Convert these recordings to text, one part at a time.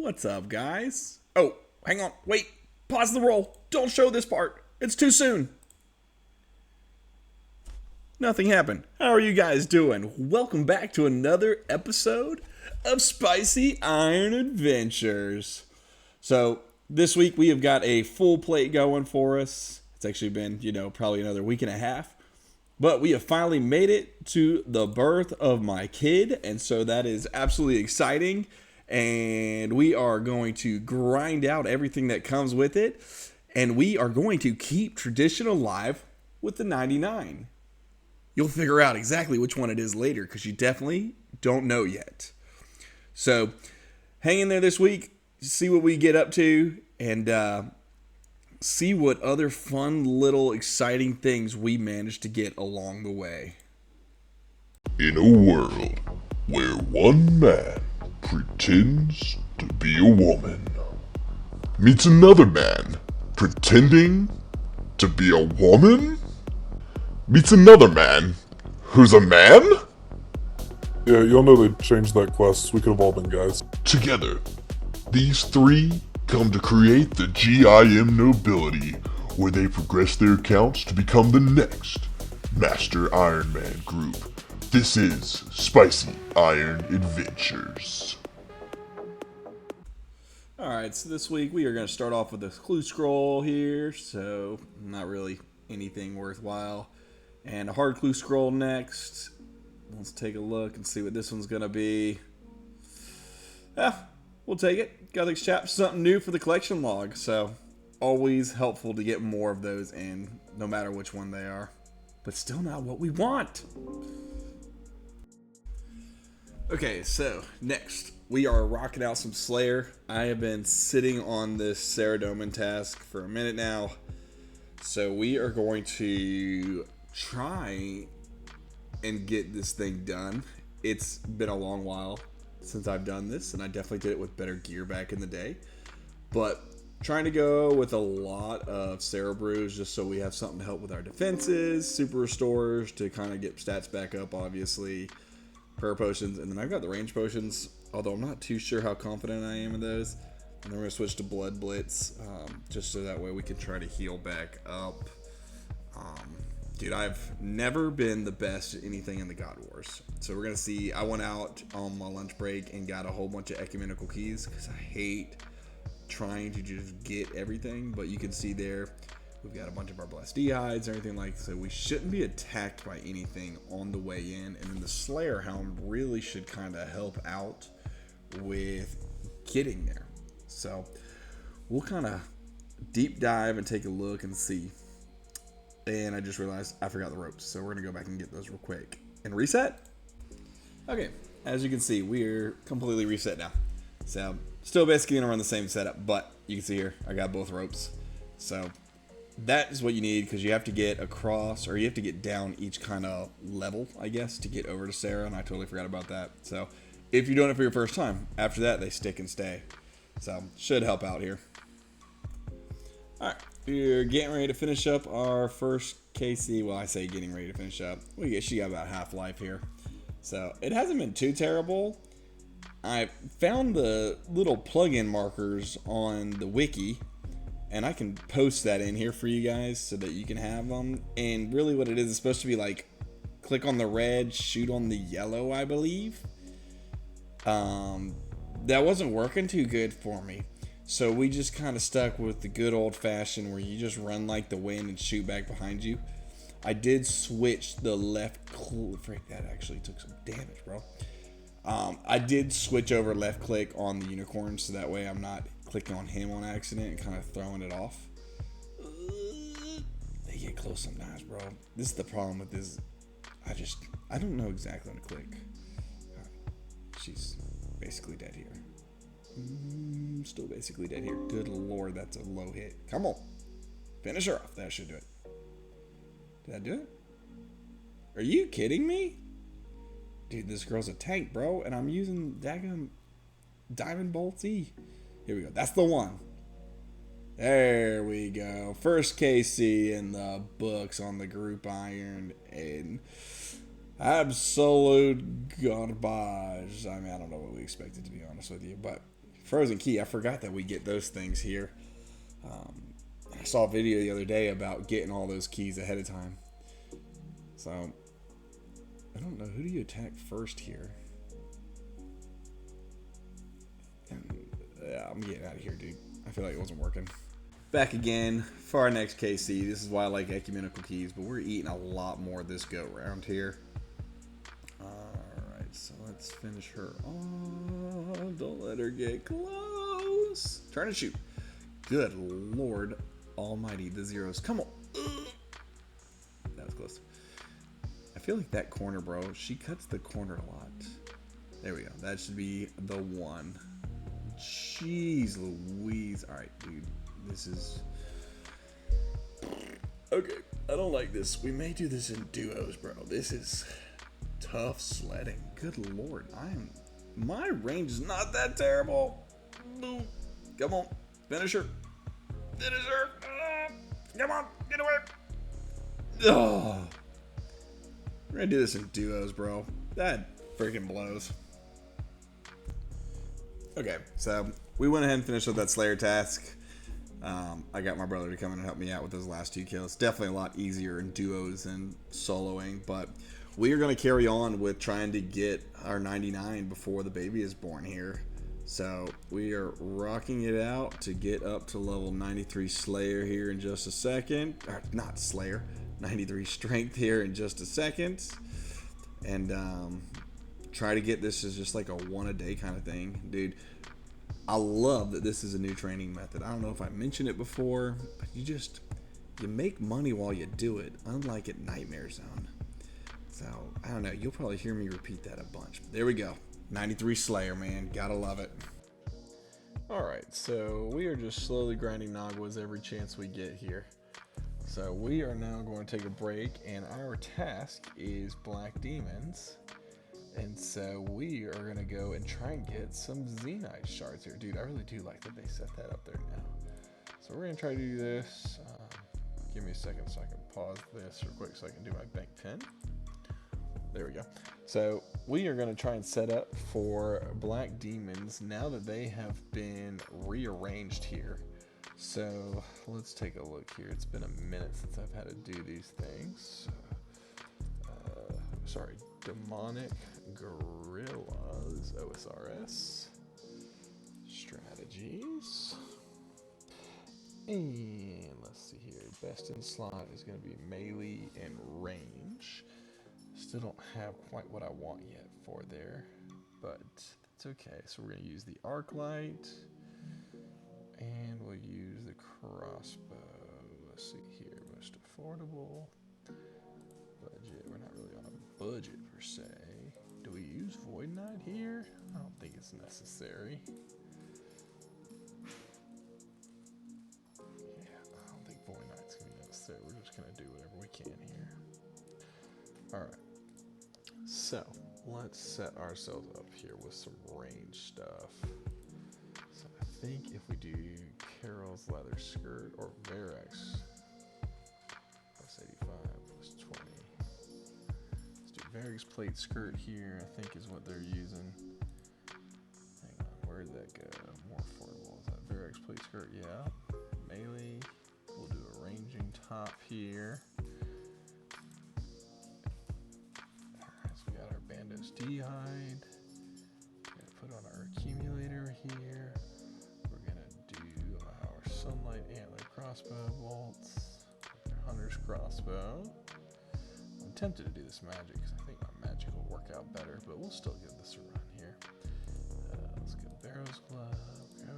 What's up, guys? Oh, hang on. Wait. Pause the roll. Don't show this part. It's too soon. Nothing happened. How are you guys doing? Welcome back to another episode of Spicy Iron Adventures. So, this week we have got a full plate going for us. It's actually been, probably another week and a half. But we have finally made it to the birth of my kid, and so that is absolutely exciting. And we are going to grind out everything that comes with it, and we are going to keep tradition alive with the 99. You'll figure out exactly which one it is later, because you definitely don't know yet. So, hang in there this week, see what we get up to, and see what other fun little exciting things we managed to get along the way. In a world where one man pretends to be a woman meets another man pretending to be a woman meets another man who's a man? Yeah, y'all know they changed that quest. We could have all been guys. Together, these three come to create the GIM nobility, where they progress their accounts to become the next Master Ironman group. This is Spicy Iron Adventures. Alright, so this week we are going to start off with a clue scroll here, so not really anything worthwhile. And a hard clue scroll next. Let's take a look and see what this one's going to be. We'll take it. Got to chap something new for the collection log, so always helpful to get more of those in, no matter which one they are. But still not what we want. Okay, so next we are rocking out some Slayer. I have been sitting on this Sara task for a minute now, so we are going to try and get this thing done. It's been a long while since I've done this, and I definitely did it with better gear back in the day, but trying to go with a lot of Sara brews just so we have something to help with our defenses, super restores to kind of get stats back up, obviously, prayer potions, and then I've got the range potions, although I'm not too sure how confident I am in those. And then we're going to switch to blood blitz, just so that way we can try to heal back up. Dude, I've never been the best at anything in the God Wars. So we're going to see. I went out on my lunch break and got a whole bunch of ecumenical keys because I hate trying to just get everything. But you can see there, we've got a bunch of our blessed hides and everything like that. So we shouldn't be attacked by anything on the way in. And then the Slayer Helm really should kind of help out with getting there. So we'll kind of deep dive and take a look and see. And I just realized I forgot the ropes, so we're going to go back and get those real quick. And reset? Okay, as you can see, we're completely reset now. So, still basically going to run the same setup, but you can see here, I got both ropes. So, that is what you need, because you have to get across, or you have to get down each kind of level, I guess, to get over to Sara, and I totally forgot about that. So, if you're doing it for your first time, after that, they stick and stay. So, should help out here. Alright, we're getting ready to finish up our first KC. Well, I say getting ready to finish up. She got about half life here. So, it hasn't been too terrible. I found the little plugin markers on the wiki, and I can post that in here for you guys so that you can have them. And really what it is, it's supposed to be like, click on the red, shoot on the yellow, I believe. That wasn't working too good for me. So we just kind of stuck with the good old fashioned where you just run like the wind and shoot back behind you. I did switch the left click. Frick, that actually took some damage, bro. I did switch over left click on the unicorn so that way I'm not clicking on him on accident and kind of throwing it off. They get close sometimes, bro. This is the problem with this. I don't know exactly when to click. She's basically dead here. Still basically dead here. Good lord, that's a low hit. Come on. Finish her off. That should do it. Did I do it? Are you kidding me? Dude, this girl's a tank, bro. And I'm using daggum Diamond Bolt E. Here we go. That's the one. There we go. First KC in the books on the group iron. And absolute garbage. I mean, I don't know what we expected, to be honest with you. But Frozen key. I forgot that we get those things here. I saw a video the other day about getting all those keys ahead of time. So, I don't know. Who do you attack first here? Yeah, I'm getting out of here, dude. I feel like it wasn't working. Back again for our next KC. This is why I like ecumenical keys, but we're eating a lot more this go round here. Alright, so let's finish her off. Don't let her get close. Turn and shoot. Good Lord Almighty, the zeros. Come on. That was close. I feel like that corner, bro, she cuts the corner a lot. There we go. That should be the one. Jeez Louise. Alright, dude. This is... Okay, I don't like this. We may do this in duos, bro. This is tough sledding. Good Lord. My range is not that terrible. Boom. Come on. Finish her. Finish her. Come on. Get away. Oh. We're gonna do this in duos, bro. That freaking blows. Okay, so we went ahead and finished up that Slayer task. I got my brother to come in and help me out with those last 2 kills. Definitely a lot easier in duos than soloing, but we are going to carry on with trying to get our 99 before the baby is born here. So we are rocking it out to get up to level 93 Slayer here in just a second. Or not Slayer, 93 Strength here in just a second. And try to get this as just like a 1 a day kind of thing. Dude, I love that this is a new training method. I don't know if I mentioned it before, but you make money while you do it, unlike at Nightmare Zone. So, I don't know. You'll probably hear me repeat that a bunch. But there we go. 93 Slayer, man. Gotta love it. Alright, so we are just slowly grinding Nagwas every chance we get here. So, we are now going to take a break, and our task is Black Demons. And so we are going to go and try and get some regionId shards here. Dude, I really do like that they set that up there now. So we're going to try to do this. Give me a second so I can pause this real quick so I can do my bank pin. There we go. So we are going to try and set up for Black Demons now that they have been rearranged here. So let's take a look here. It's been a minute since I've had to do these things. Sorry, Demonic Gorillas, OSRS, strategies, and let's see here, best in slot is going to be melee and range. Still don't have quite what I want yet for there, but that's okay. So we're going to use the arc light, and we'll use the crossbow. Let's see here, most affordable. Budget, we're not really on a budget per se. Do we use regionId here? I don't think it's necessary. Yeah, I don't think regionId's gonna be necessary. We're just gonna do whatever we can here. Alright. So let's set ourselves up here with some range stuff. So I think if we do Carol's leather skirt or Verex plus 85 plus 20. Varix plate skirt here, I think is what they're using. Hang on, where'd that go? More affordable. Is that Varix plate skirt? Yeah. Melee. We'll do a ranging top here. Alright, so we got our Bandos D-hide. Gonna put on our accumulator here. We're gonna do our sunlight antler crossbow bolts. Hunter's crossbow. I'm tempted to do this magic because I think my magic will work out better, but we'll still give this a run here. Let's get Barrow's glove, go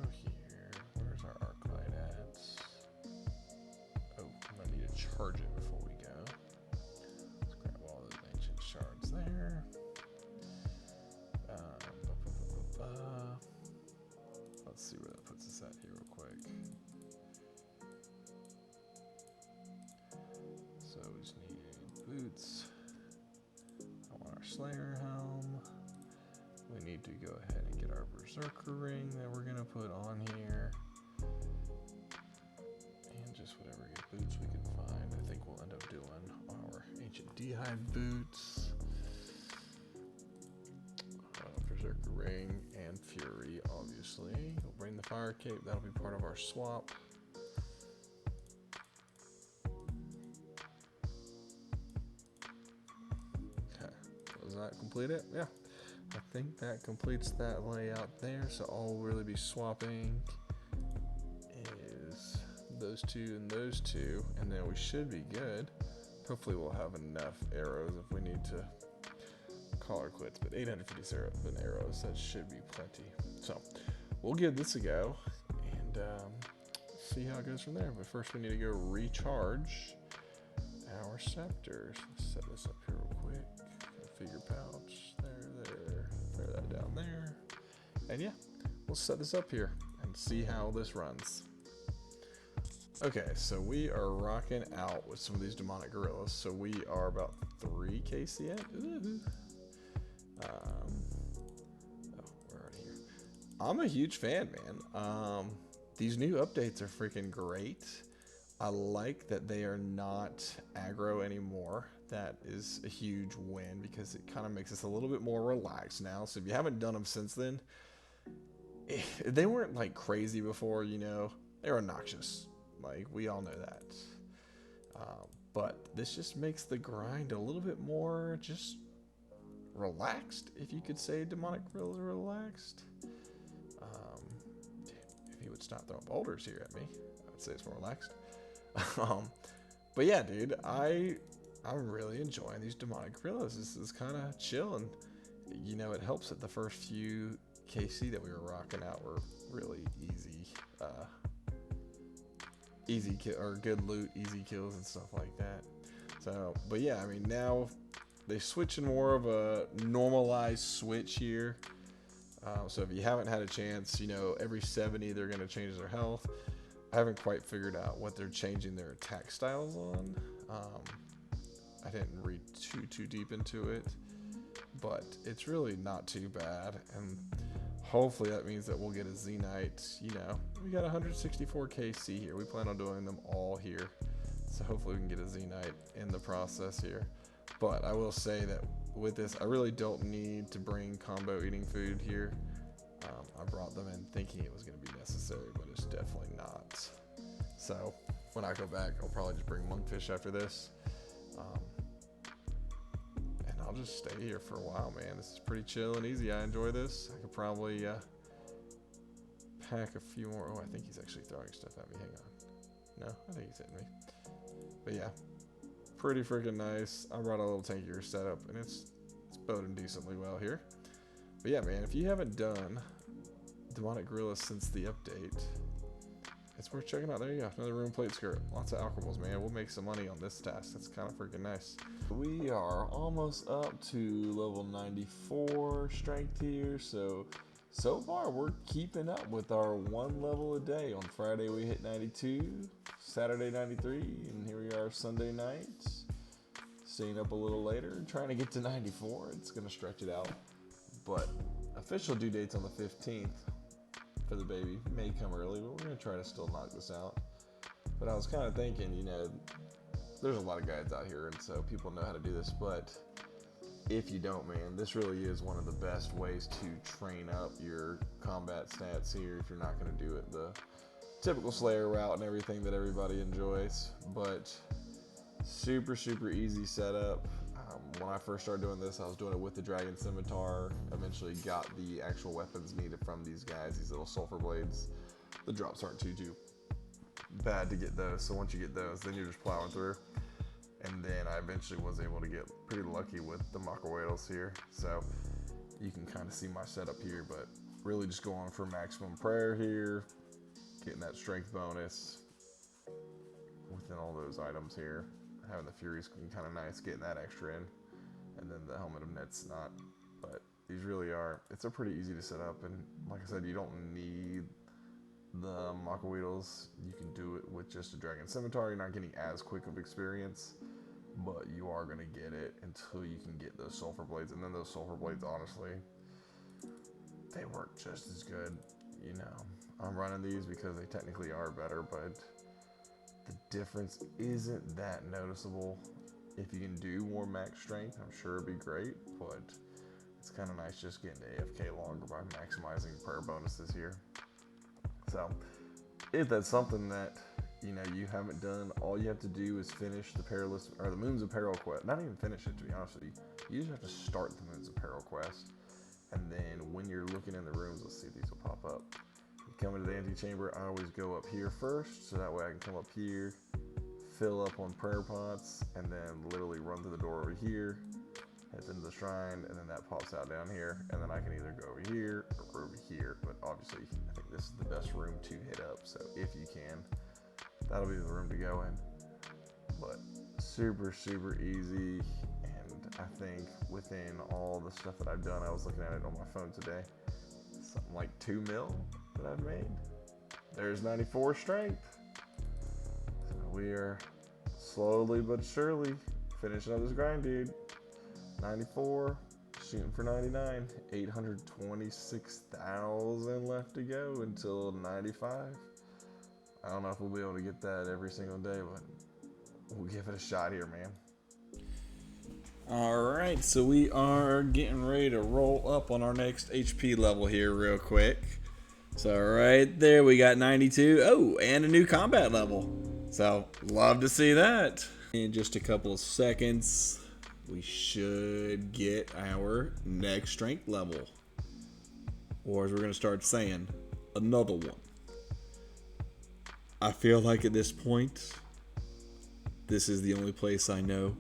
here. Where's our arc light at? Oh, I'm gonna need to charge it before we go. Let's grab all those ancient shards there. Let's see where that puts us at here real quick. So we just need boots. I want our Slayer helm. We need to go ahead and get our Berserker ring that we're gonna put on here. And just whatever good boots we can find. I think we'll end up doing our ancient D-hide boots. Berserker ring and Fury, obviously. fire cape. That'll be part of our swap. Okay, does that complete it? Yeah, I think that completes that layout there. So all we'll really be swapping is those two and those two, and then we should be good. Hopefully we'll have enough arrows if we need to call her quits, but 857 arrows, that should be plenty. So we'll give this a go and see how it goes from there. But first we need to go recharge our scepters. Let's set this up here real quick. Figure pouch, there, throw that down there. And yeah, we'll set this up here and see how this runs. Okay, so we are rocking out with some of these demonic gorillas. So we are about 3 KC in. Ooh. We're already here. I'm a huge fan, man. These new updates are freaking great. I like that they are not aggro anymore. That is a huge win because it kind of makes us a little bit more relaxed now. So if you haven't done them since then, they weren't like crazy before, you know. They were obnoxious. Like, we all know that. But this just makes the grind a little bit more just relaxed, if you could say demonic gorilla relaxed. If he would stop throwing boulders here at me, I would say it's more relaxed. But yeah, dude, I'm really enjoying these demonic gorillas. This is kind of chill, and you know, it helps that the first few KC that we were rocking out were really easy or good loot, easy kills and stuff like that. So, but yeah, I mean, now they switch in more of a normalized switch here. So if you haven't had a chance, you know, every 70 they're going to change their health. I haven't quite figured out what they're changing their attack styles on. I didn't read too deep into it, but it's really not too bad. And hopefully that means that we'll get a Zenite. You know, we got 164 KC here. We plan on doing them all here. So hopefully we can get a Zenite in the process here. But I will say that with this, I really don't need to bring combo eating food here. I brought them in thinking it was going to be necessary, but it's definitely not. So when I go back, I'll probably just bring monkfish after this. And I'll just stay here for a while, man. This is pretty chill and easy. I enjoy this. I could probably pack a few more. Oh, I think he's actually throwing stuff at me. Hang on. No, I think he's hitting me. But yeah, pretty freaking nice. I brought a little tankier setup, and it's boating decently well here. But yeah, man, if you haven't done demonic gorilla since the update, it's worth checking out. There you go, another room plate skirt. Lots of alcohols, man. We'll make some money on this task. That's kind of freaking nice. We are almost up to level 94 strength here. So far we're keeping up with our 1 level a day. On Friday we hit 92, Saturday 93, and here we are Sunday night. Staying up a little later, trying to get to 94. It's gonna stretch it out. But official due date's on the 15th for the baby. May come early, but we're gonna try to still knock this out. But I was kind of thinking, you know, there's a lot of guides out here, and so people know how to do this. But if you don't, man, this really is one of the best ways to train up your combat stats here. If you're not gonna do it the typical Slayer route and everything that everybody enjoys, but super easy setup. When I first started doing this, I was doing it with the Dragon Scimitar. Eventually got the actual weapons needed from these guys, these little sulfur blades. The drops aren't too bad to get those, so once you get those, then you're just plowing through. And then I eventually was able to get pretty lucky with the Makawados here. So you can kind of see my setup here, but really just going for maximum prayer here, getting that strength bonus within all those items here. Having the Furies can kind of nice, getting that extra in, and then the Helmet of Net's not. But these really are, it's a pretty easy to set up, and like I said, you don't need the Makawados. You can do it with just a Dragon Scimitar. You're not getting as quick of experience, but you are going to get it until you can get those Sulfur Blades, and then those Sulfur Blades, honestly, they work just as good. You know, I'm running these because they technically are better, but the difference isn't that noticeable. If you can do more max strength, I'm sure it'd be great, but it's kind of nice just getting to AFK longer by maximizing prayer bonuses here. So if that's something that you haven't done, all you have to do is finish the Perilous or the Moons of Peril quest. Not even finish it, to be honest with you. You just have to start the Moons of Peril quest, and then when you're looking in the rooms, let's see if these will pop up. You come into the antechamber. I always go up here first, so that way I can come up here, fill up on prayer pots, and then literally run through the door over here, head into the shrine, and then that pops out down here, and then I can either go over here or over here. But obviously, I think this is the best room to hit up. So if you can, that'll be the room to go in. But super, super easy. And I think within all the stuff that I've done, I was looking at it on my phone today, something like 2 mil that I've made. There's 94 strength. So we are slowly but surely finishing up this grind, dude. 94, shooting for 99, 826,000 left to go until 95. I don't know if we'll be able to get that every single day, but we'll give it a shot here, man. All right, so we are getting ready to roll up on our next HP level here real quick. So right there, we got 92. Oh, and a new combat level. So love to see that. In just a couple of seconds, we should get our next strength level. Or as we're going to start saying, another one. I feel like at this point, this is the only place I know.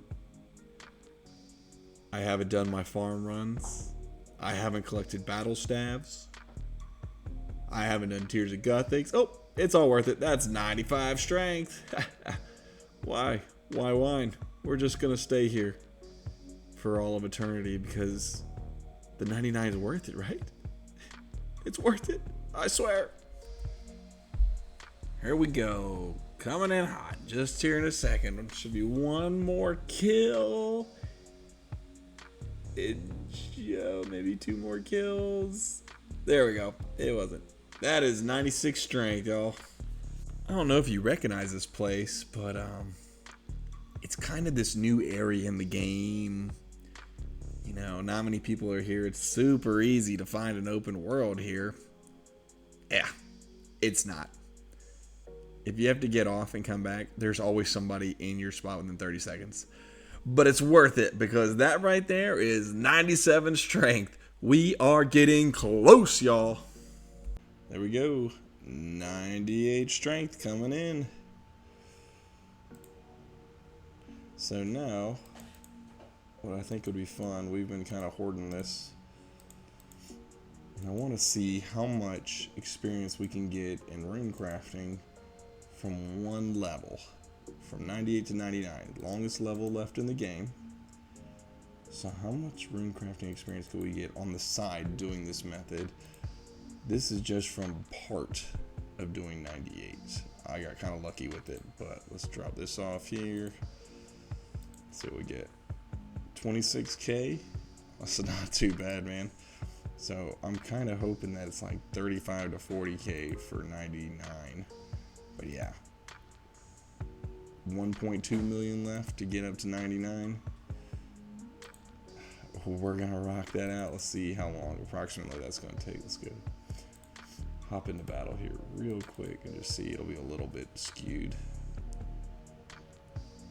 I haven't done my farm runs. I haven't collected battle staves. I haven't done Tears of Gothics. Oh, it's all worth it. That's 95 strength. Why? Why whine? We're just going to stay here for all of eternity because the 99 is worth it, right? It's worth it. I swear. Here we go. Coming in hot. Just here in a second. It should be one more kill. Maybe 2 more kills. There we go. It wasn't. That is 96 strength, y'all. I don't know if you recognize this place, but it's kind of this new area in the game. Not many people are here. It's super easy to find an open world here. Yeah, it's not. If you have to get off and come back, there's always somebody in your spot within 30 seconds. But it's worth it because that right there is 97 strength. We are getting close, y'all. There we go. 98 strength coming in. So now, what I think would be fun, we've been kind of hoarding this. And I want to see how much experience we can get in rune crafting from one level. From 98 to 99, longest level left in the game. So how much rune crafting experience could we get on the side doing this method? This is just from part of doing 98. I got kind of lucky with it, but let's drop this off here. Let's see what we get. 26k. That's not too bad, man. So I'm kind of hoping that it's like 35 to 40k for 99. But yeah. 1.2 million left to get up to 99. We're gonna rock that out. Let's see how long approximately that's gonna take. Let's go hop into battle here real quick and just see. It'll be a little bit skewed.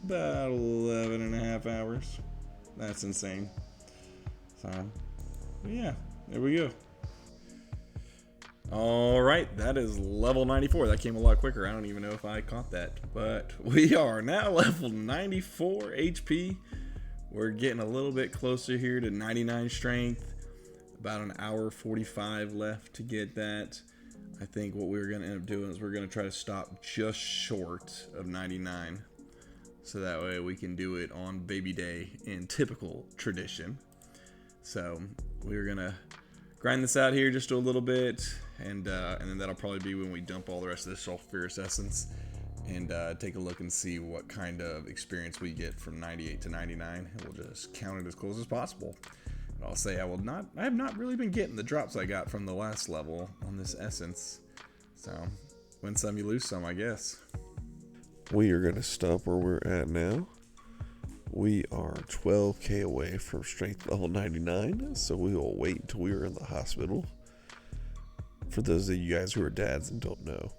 About 11 and a half hours. That's insane. So yeah, there we go. All right, that is level 94. That came a lot quicker. I don't even know if I caught that, but we are now level 94 HP. We're getting a little bit closer here to 99 strength. About an hour 45 left to get that. I think what we're going to end up doing is we're going to try to stop just short of 99. So that way we can do it on baby day in typical tradition. So we're going to grind this out here just a little bit. And then that'll probably be when we dump all the rest of this sulfurous essence and take a look and see what kind of experience we get from 98 to 99. And we'll just count it as close as possible. And I'll say I have not really been getting the drops I got from the last level on this essence. So win some, you lose some, I guess. We are going to stop where we're at now. We are 12k away from strength level 99, so we will wait until we are in the hospital. for those of you guys who are dads and don't know,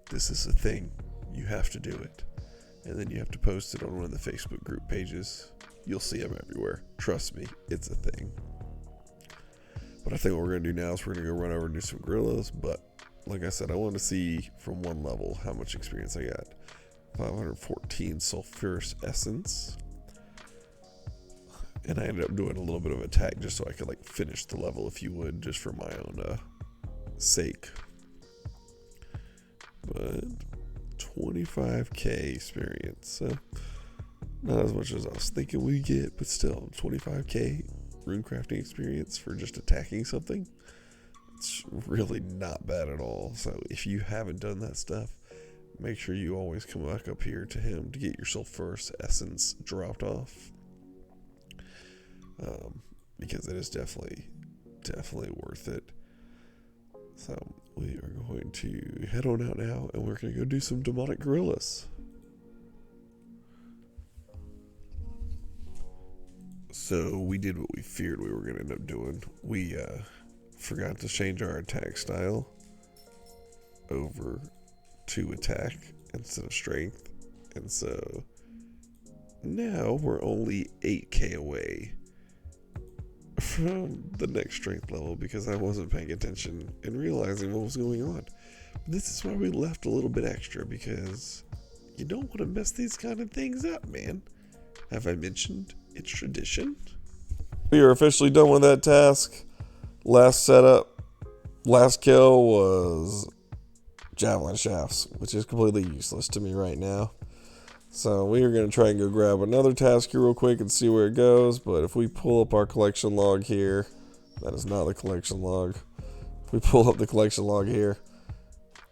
this is a thing. You have to do it. And then you have to post it on one of the Facebook group pages. You'll see them everywhere. Trust me, it's a thing. But I think what we're going to do now is we're going to go run over and do some gorillas. But like I said, I want to see from one level how much experience I got. 514 sulfurous essence. And I ended up doing a little bit of attack just so I could like finish the level, if you would, just for my own sake. But 25k experience, so not as much as I was thinking we'd get, but still 25k rune crafting experience for just attacking something. It's really not bad at all. So if you haven't done that stuff, make sure you always come back up here to him to get your sulfurous essence dropped off, because it is definitely worth it. So we are going to head on out now, and we're going to go do some demonic gorillas. So we did what we feared we were going to end up doing. We forgot to change our attack style over to attack instead of strength. And so now we're only 8k away from the next strength level because I wasn't paying attention and realizing what was going on. But this is why we left a little bit extra, because you don't want to mess these kind of things up, man. Have I mentioned it's tradition? We are officially done with that task. Last setup, last kill was javelin shafts, which is completely useless to me right now. So we are going to try and go grab another task here real quick and see where it goes. But if we pull up our collection log here, that is not the collection log. If we pull up the collection log here,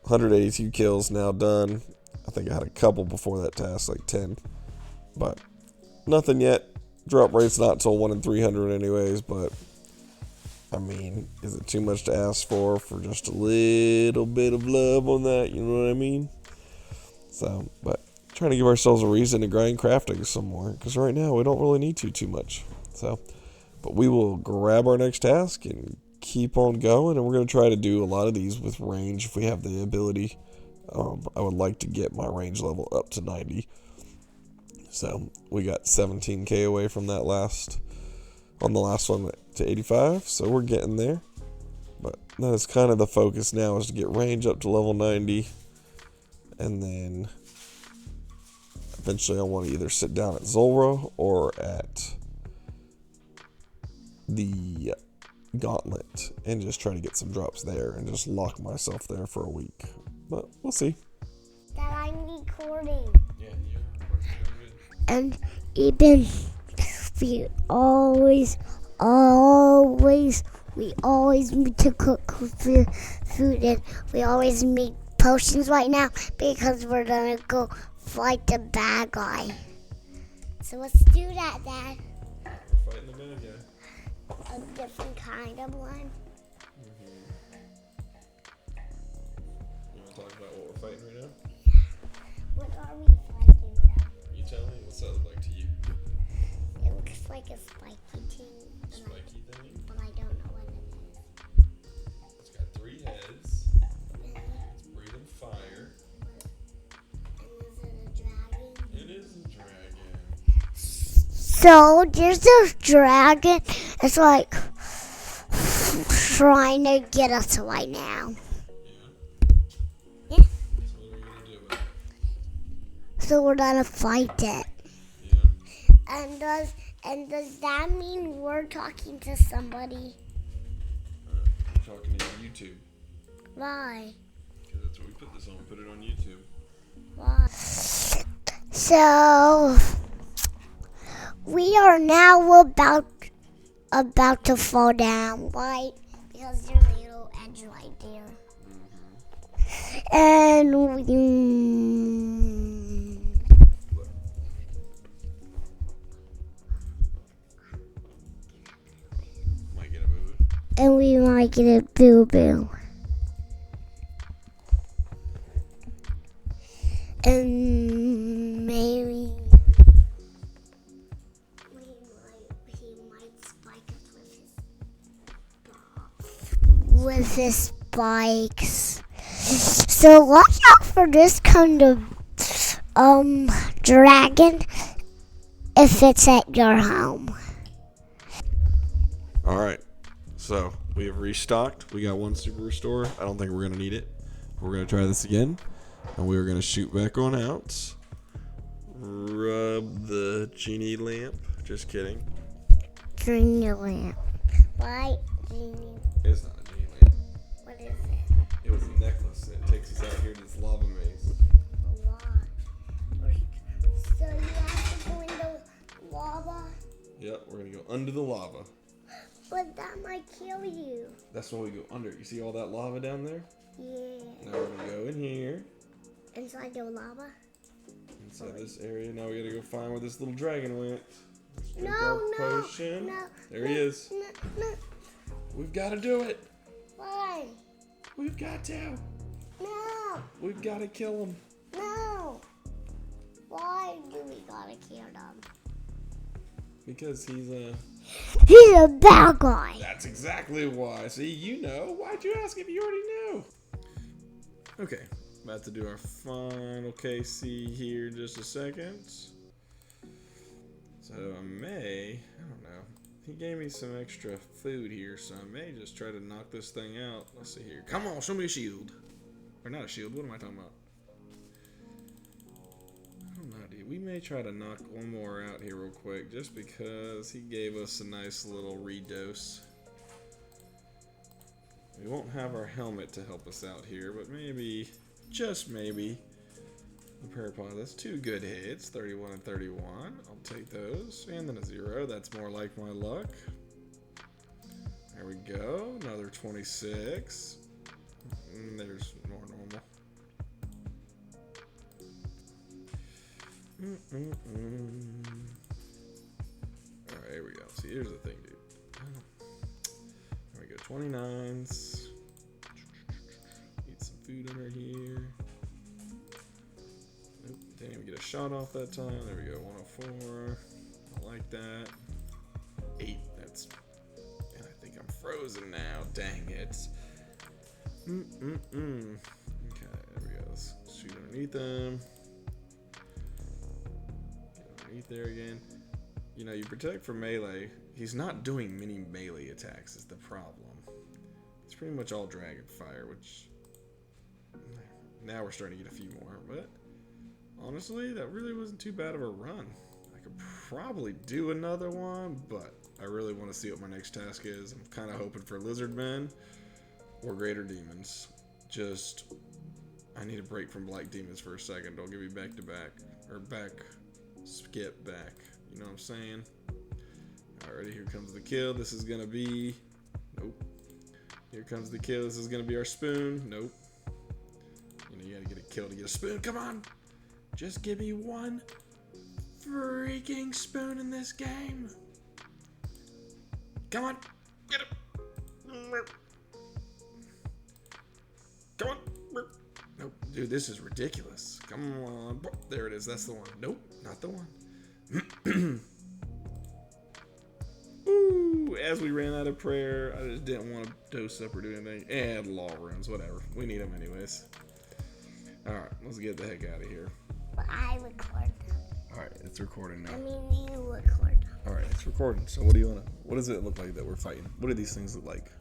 182 kills now done. I think I had a couple before that task, like 10. But nothing yet. Drop rate's not till 1 in 300 anyways, but I mean, is it too much to ask for just a little bit of love on that? You know what I mean? So, but trying to give ourselves a reason to grind crafting some more, because right now we don't really need to too much. So, but we will grab our next task and keep on going, and we're going to try to do a lot of these with range if we have the ability. I would like to get my range level up to 90. So we got 17k away from that on the last one to 85, so we're getting there. But that is kind of the focus now, is to get range up to level 90, and then eventually I want to either sit down at Zulrah or at the Gauntlet and just try to get some drops there and just lock myself there for a week. But we'll see. That I'm recording. Yeah, you're recording. And even we always need to cook food, and we always make potions right now because we're gonna go fight the bad guy. So let's do that, Dad. We're fighting the bad guy. A different kind of one. You want to talk about what we're fighting right now? What are we fighting now? You tell me. What's that look like to you? It looks like a spiky thing. Spiky thing? But I don't know what it is. It's got 3 heads. It's breathing fire. And is it a dragon? It is a dragon. So there's this dragon. It's like trying to get us right now. Yeah. So what are we gonna do with it? So we're gonna fight it. Yeah. And does that mean we're talking to somebody? We're talking to YouTube. Why? Because that's what we put this on. We put it on YouTube. Why? So we are now about to fall down, right? Because there's a little edge right there. And we Might get a boo. might get a boo-boo. And maybe he might spike us with his bikes. So watch out for this kind of dragon if it's at your home. All right, so we have restocked. We got one super restore. I don't think we're gonna need it. We're gonna try this again, and we are gonna shoot back on out. Rub the genie lamp. Just kidding. Genie lamp. Why genie? It's not a genie lamp. What is it? It was a necklace. It takes us out here to this lava maze. A lot. So you have to go in the lava, Yep, we're gonna go under the lava. but that might kill you. That's when we go under. You see all that lava down there? Yeah. Now we're gonna go in here, Inside the lava? inside this area. Now we gotta go find where this little dragon went. Let's drink No, our no, potion. no. There he is. No. We've gotta do it. Why? We've got to. No. We've gotta kill him. No. Why do we gotta kill them? Because he's He's a bad guy. That's exactly why. See, you know. Why'd you ask if you already knew? Okay, about to do our final KC here in just a second. So I don't know. He gave me some extra food here, so I may just try to knock this thing out. Let's see here. Come on, show me a shield. Or not a shield, what am I talking about? I don't know, dude. We may try to knock one more out here real quick, just because he gave us a nice little redose. We won't have our helmet to help us out here, but maybe, just maybe, the parapod. That's 2 good hits, 31 and 31. I'll take those. And then a 0. That's more like my luck. There we go. Another 26. And there's more normal. Alright, here we go. See, here's the thing, dude. There we go. 29s. Eat some food under here. Nope, didn't even get a shot off that time. There we go, 104. I like that. 8, that's... And I think I'm frozen now. Dang it. Okay, there we go. Let's shoot underneath them. Get underneath there again. You know, you protect from melee. He's not doing many melee attacks is the problem. It's pretty much all dragon fire, which... Now we're starting to get a few more, but... Honestly, that really wasn't too bad of a run. I could probably do another one, but I really want to see what my next task is. I'm kind of hoping for lizard men or greater demons. Just, I need a break from black demons for a second. Don't give me back to back, or back, skip back. You know what I'm saying? Alrighty, here comes the kill. This is gonna be, nope. Here comes the kill. This is gonna be our spoon. Nope. You know, you gotta get a kill to get a spoon. Come on. Just give me one freaking spoon in this game. Come on. Get it. Come on. Nope. Dude, this is ridiculous. Come on. There it is. That's the one. Nope. Not the one. Ooh, as we ran out of prayer, I just didn't want to dose up or do anything. And law runes, whatever. We need them anyways. Alright, let's get the heck out of here. I record. Alright, it's recording now. I mean, you record. Alright, it's recording. So what does it look like that we're fighting? What do these things look like?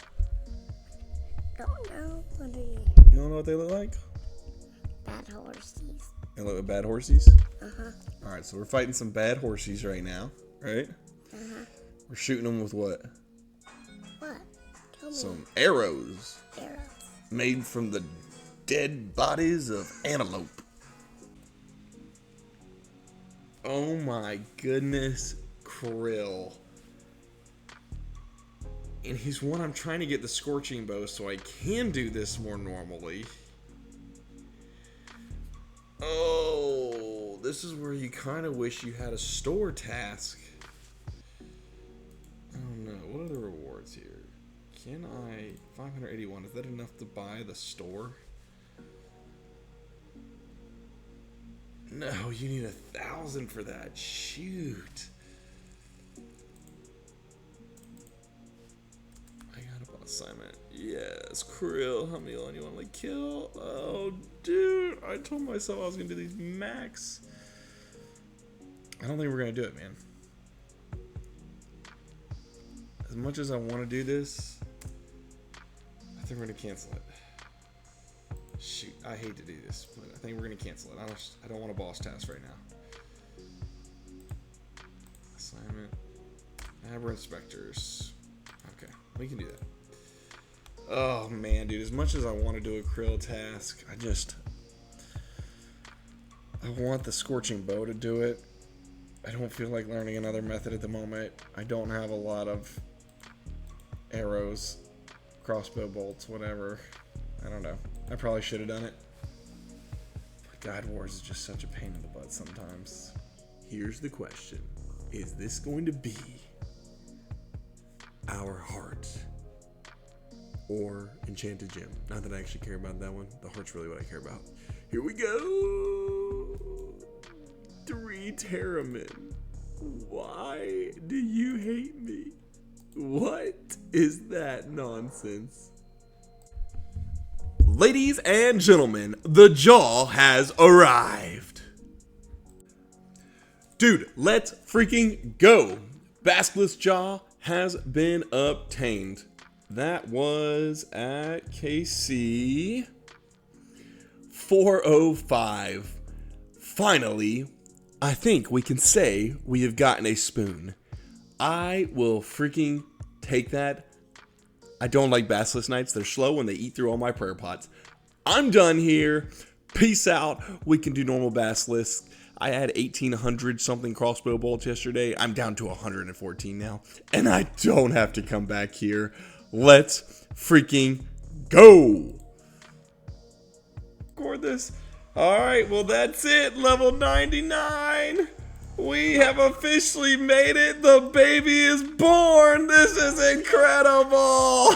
Don't know. What are you? You don't know what they look like? Bad horses. They look like bad horsies? Uh-huh. Alright, so we're fighting some bad horsies right now, right? Uh-huh. We're shooting them with what? What? Tell me. Some arrows Arrows. made from the dead bodies of antelope. Oh my goodness, Krill. And he's one I'm trying to get the scorching bow so I can do this more normally. Oh, this is where you kind of wish you had a store task. I don't know. What are the rewards here? Can I... 581. Is that enough to buy the store? No, you need 1,000 for that. Shoot. I got up on assignment. Yes, Krill, how many on you want to kill? Oh, dude, I told myself I was going to do these max. I don't think we're going to do it, man. As much as I want to do this, I think we're going to cancel it. Shoot, I hate to do this, but I think we're going to cancel it. I don't want a boss task right now. Assignment. Aberrant Inspectors. Okay, we can do that. Oh, man, dude. As much as I want to do a krill task, I want the Scorching Bow to do it. I don't feel like learning another method at the moment. I don't have a lot of arrows, crossbow bolts, whatever. I don't know. I probably should have done it. But God Wars is just such a pain in the butt sometimes. Here's the question. Is this going to be our heart or Enchanted Gem? Not that I actually care about that one. The heart's really what I care about. Here we go. 3 Terramin. Why do you hate me? What is that nonsense? Ladies and gentlemen, the jaw has arrived. Dude, let's freaking go. Basilisk jaw has been obtained. That was at KC 405. Finally, I think we can say we have gotten a spoon. I will freaking take that. I don't like Basilisk Knights. They're slow and they eat through all my prayer pots. I'm done here. Peace out. We can do normal Basilisk. I had 1,800 something crossbow bolts yesterday. I'm down to 114 now. And I don't have to come back here. Let's freaking go. Record this. Alright, well that's it. Level 99. We have officially made it. The baby is born. This is incredible.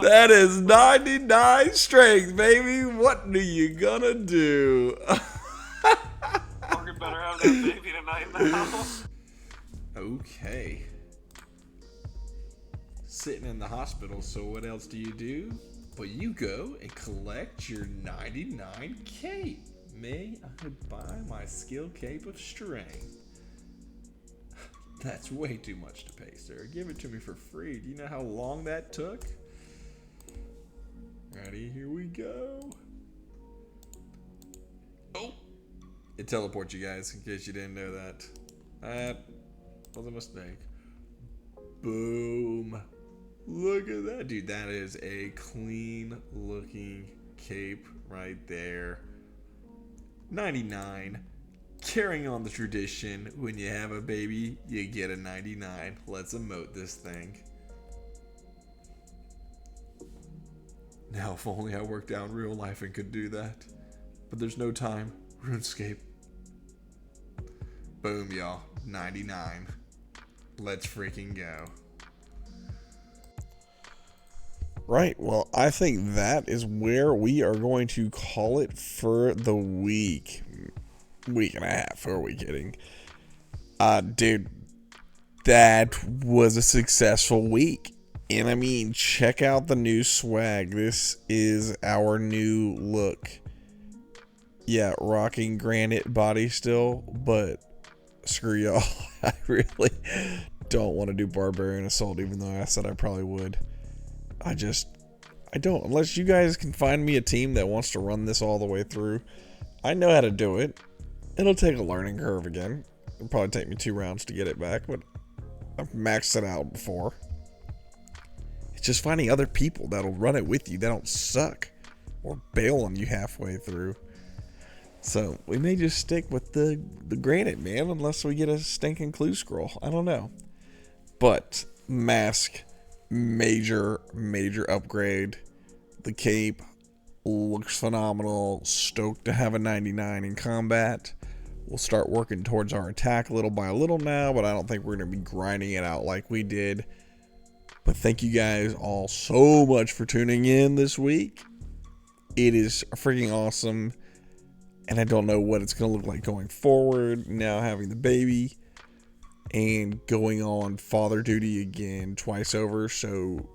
That is 99 strength, baby. What are you gonna do? Morgan better have that baby tonight now. Okay. Sitting in the hospital, so what else do you do? But you go and collect your 99 cape. May I buy my skill cape of strength? That's way too much to pay, sir. Give it to me for free. Do you know how long that took? Ready? Here we go. Oh! It teleports you guys, in case you didn't know that. That was a mistake. Boom. Look at that. Dude, that is a clean looking cape right there. 99. Carrying on the tradition, when you have a baby, you get a 99. Let's emote this thing. Now, if only I worked out in real life and could do that. But there's no time. RuneScape. Boom, y'all. 99. Let's freaking go. Right, well, I think that is where we are going to call it for the week. Week and a half, who are we kidding? Dude, that was a successful week. And I mean, check out the new swag. This is our new look. Yeah, rocking granite body still, but screw y'all. I really don't want to do Barbarian Assault, even though I said I probably would. I don't. Unless you guys can find me a team that wants to run this all the way through. I know how to do it. It'll take a learning curve again. It'll probably take me 2 rounds to get it back, but I've maxed it out before. It's just finding other people that'll run it with you that don't suck or bail on you halfway through. So we may just stick with the granite, man, unless we get a stinking clue scroll. I don't know. But mask, major upgrade. The cape looks phenomenal. Stoked to have a 99 in combat. We'll start working towards our attack little by little now, but I don't think we're going to be grinding it out like we did. But thank you guys all so much for tuning in this week. It is freaking awesome. And I don't know what it's going to look like going forward now having the baby. and going on father duty again twice over. So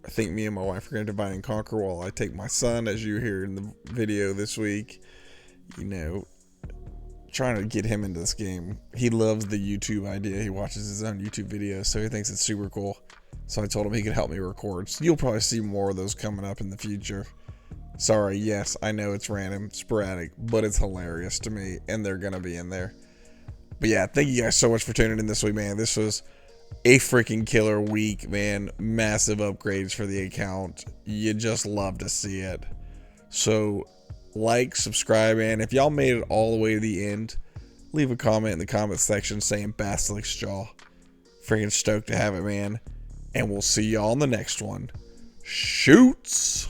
I think me and my wife are going to divide and conquer while I take my son, as you hear in the video this week, you know, trying to get him into this game. He loves the YouTube idea. He watches his own YouTube videos, so he thinks it's super cool. So I told him he could help me record. So you'll probably see more of those coming up in the future. Sorry, yes, I know it's random, sporadic, but it's hilarious to me, and they're going to be in there. But yeah, thank you guys so much for tuning in this week, man. This was a freaking killer week, man. Massive upgrades for the account. You just love to see it. So like, subscribe, and if y'all made it all the way to the end, leave a comment in the comment section saying Basilic's Jaw. Freaking stoked to have it, man. And we'll see y'all on the next one. Shoots!